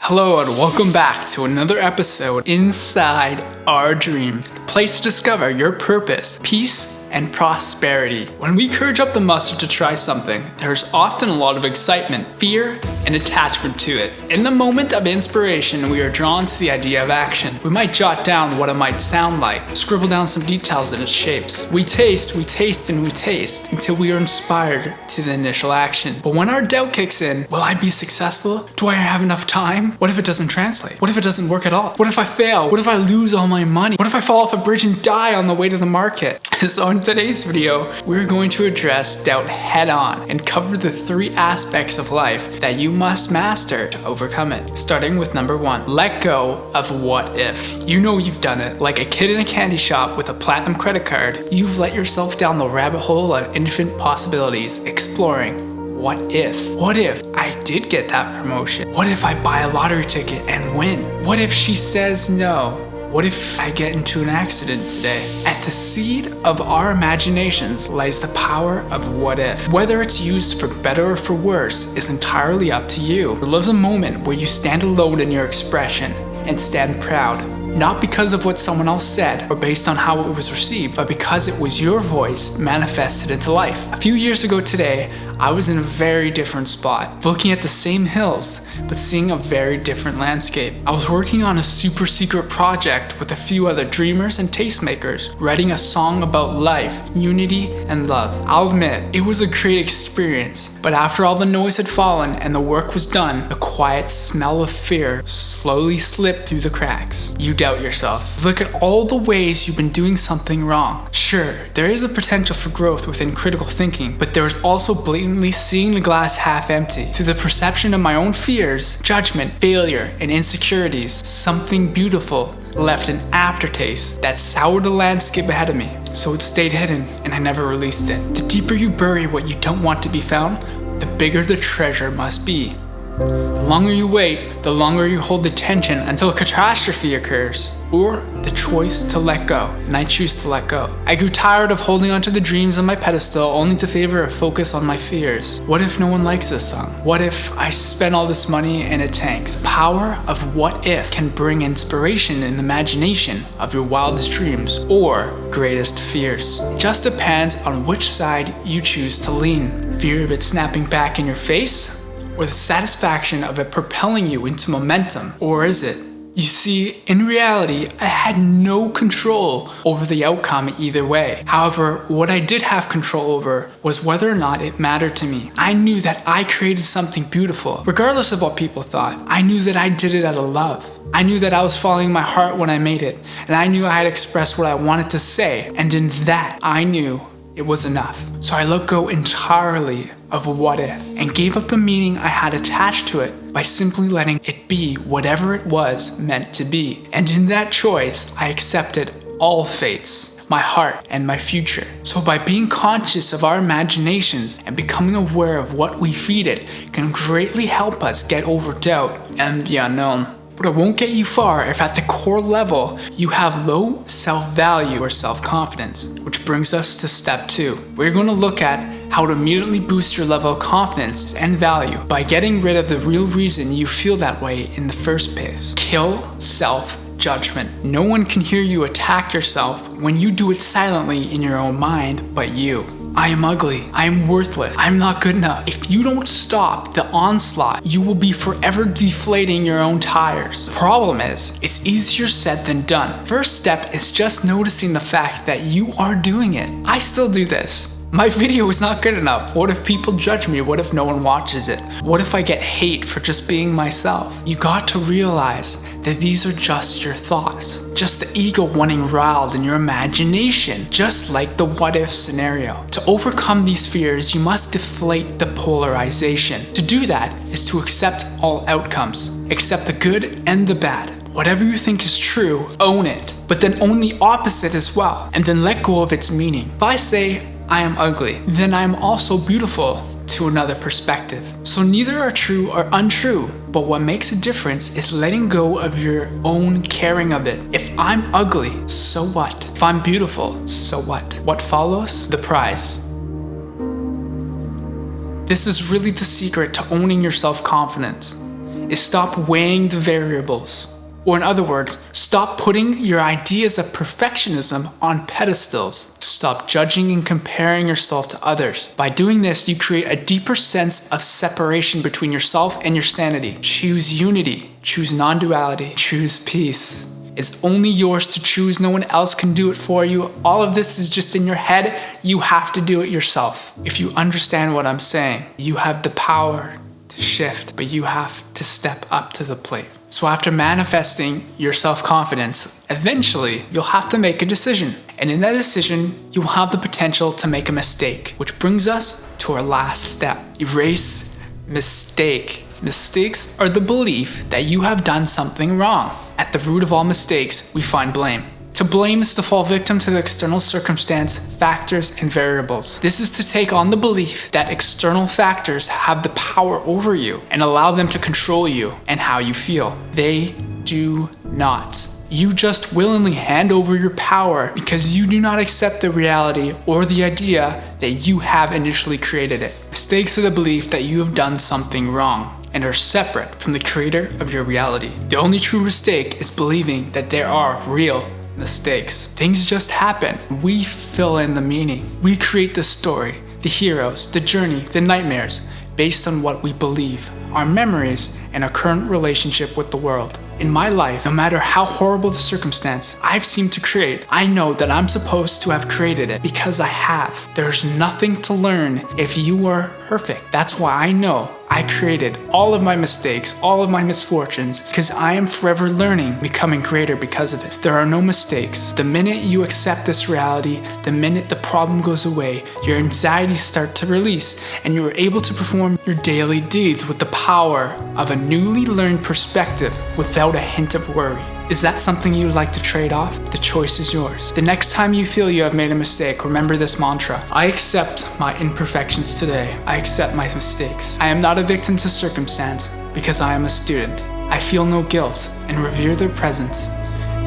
Hello and welcome back to another episode inside our dream, the place to discover your purpose, peace, and prosperity. When we courage up the muscle to try something, there's often a lot of excitement, fear, and attachment to it. In the moment of inspiration, we are drawn to the idea of action. We might jot down what it might sound like, scribble down some details in its shapes. We taste, and we taste until we are inspired to the initial action. But when our doubt kicks in, will I be successful? Do I have enough time? What if it doesn't translate? What if it doesn't work at all? What if I fail? What if I lose all my money? What if I fall off a bridge and die on the way to the market? So in today's video, we're going to address doubt head on and cover the 3 aspects of life that you must master to overcome it. Starting with number 1, let go of what if. You know you've done it. Like a kid in a candy shop with a platinum credit card, you've let yourself down the rabbit hole of infinite possibilities, exploring what if? What if I did get that promotion? What if I buy a lottery ticket and win? What if she says no? What if I get into an accident today? At the seed of our imaginations lies the power of what if. Whether it's used for better or for worse is entirely up to you. There lives a moment where you stand alone in your expression and stand proud. Not because of what someone else said or based on how it was received, but because it was your voice manifested into life. A few years ago today, I was in a very different spot, looking at the same hills, but seeing a very different landscape. I was working on a super secret project with a few other dreamers and tastemakers, writing a song about life, unity, and love. I'll admit, it was a great experience, but after all the noise had fallen and the work was done, the quiet smell of fear slowly slipped through the cracks. You doubt yourself. Look at all the ways you've been doing something wrong. Sure, there is a potential for growth within critical thinking, but there is also blatantly seeing the glass half empty. Through the perception of my own fears, judgment, failure, and insecurities, something beautiful left an aftertaste that soured the landscape ahead of me. So it stayed hidden and I never released it. The deeper you bury what you don't want to be found, the bigger the treasure must be. The longer you wait, the longer you hold the tension until a catastrophe occurs, or the choice to let go, and I choose to let go. I grew tired of holding onto the dreams on my pedestal only to favor a focus on my fears. What if no one likes this song? What if I spend all this money and it tanks? The power of what if can bring inspiration and imagination of your wildest dreams or greatest fears. It just depends on which side you choose to lean. Fear of it snapping back in your face? Or the satisfaction of it propelling you into momentum? Or is it? You see, in reality, I had no control over the outcome either way. However, what I did have control over was whether or not it mattered to me. I knew that I created something beautiful, regardless of what people thought. I knew that I did it out of love. I knew that I was following my heart when I made it, and I knew I had expressed what I wanted to say, and in that, I knew it was enough. So I let go entirely of what if and gave up the meaning I had attached to it by simply letting it be whatever it was meant to be. And in that choice, I accepted all fates, my heart, and my future. So by being conscious of our imaginations and becoming aware of what we feed it can greatly help us get over doubt and the unknown. But it won't get you far if at the core level you have low self-value or self-confidence, which brings us to step 2. We're going to look at how to immediately boost your level of confidence and value by getting rid of the real reason you feel that way in the first place. Kill self-judgment. No one can hear you attack yourself when you do it silently in your own mind but you. I am ugly. I am worthless. I'm not good enough. If you don't stop the onslaught, you will be forever deflating your own tires. The problem is, it's easier said than done. First step is just noticing the fact that you are doing it. I still do this. My video is not good enough. What if people judge me? What if no one watches it? What if I get hate for just being myself? You got to realize that these are just your thoughts. Just the ego wanting riled in your imagination, just like the what if scenario. To overcome these fears, you must deflate the polarization. To do that is to accept all outcomes. Accept the good and the bad. Whatever you think is true, own it. But then own the opposite as well. And then let go of its meaning. If I say, I am ugly, then I am also beautiful to another perspective. So neither are true or untrue, but what makes a difference is letting go of your own caring of it. If I'm ugly, so what? If I'm beautiful, so what? What follows? The prize. This is really the secret to owning your self-confidence. is stop weighing the variables. Or in other words, stop putting your ideas of perfectionism on pedestals. Stop judging and comparing yourself to others. By doing this, you create a deeper sense of separation between yourself and your sanity. Choose unity, choose non-duality, choose peace. It's only yours to choose. No one else can do it for you. All of this is just in your head. You have to do it yourself. If you understand what I'm saying, you have the power to shift, but you have to step up to the plate. So after manifesting your self-confidence, eventually you'll have to make a decision. And in that decision, you'll have the potential to make a mistake, which brings us to our last step. Erase mistake. Mistakes are the belief that you have done something wrong. At the root of all mistakes, we find blame. To blame is to fall victim to the external circumstance, factors, and variables. This is to take on the belief that external factors have the power over you and allow them to control you and how you feel. They do not. You just willingly hand over your power because you do not accept the reality or the idea that you have initially created it. Mistakes are the belief that you have done something wrong and are separate from the creator of your reality. The only true mistake is believing that there are real mistakes. Things just happen. We fill in the meaning. We create the story, the heroes, the journey, the nightmares, based on what we believe, our memories, and our current relationship with the world. In my life, no matter how horrible the circumstance I've seemed to create, I know that I'm supposed to have created it because I have. There's nothing to learn if you were perfect. That's why I know I created all of my mistakes, all of my misfortunes, because I am forever learning, becoming greater because of it. There are no mistakes. The minute you accept this reality, the minute the problem goes away, your anxieties start to release, and you are able to perform your daily deeds with the power of a newly learned perspective without a hint of worry. Is that something you'd like to trade off? The choice is yours. The next time you feel you have made a mistake, remember this mantra. I accept my imperfections today. I accept my mistakes. I am not a victim to circumstance because I am a student. I feel no guilt and revere their presence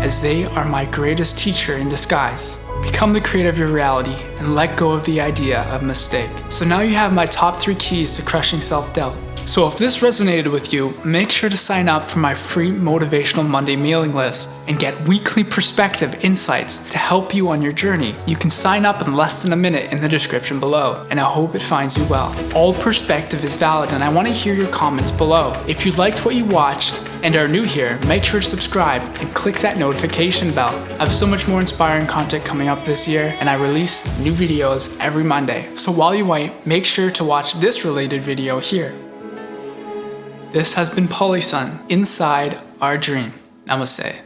as they are my greatest teacher in disguise. Become the creator of your reality and let go of the idea of mistake. So now you have my top 3 keys to crushing self-doubt. So if this resonated with you, make sure to sign up for my free Motivational Monday mailing list and get weekly perspective insights to help you on your journey. You can sign up in less than a minute in the description below, and I hope it finds you well. All perspective is valid, and I want to hear your comments below. If you liked what you watched and are new here, make sure to subscribe and click that notification bell. I have so much more inspiring content coming up this year, and I release new videos every Monday. So while you wait, make sure to watch this related video here. This has been Polysun, Inside Our Dream. Namaste.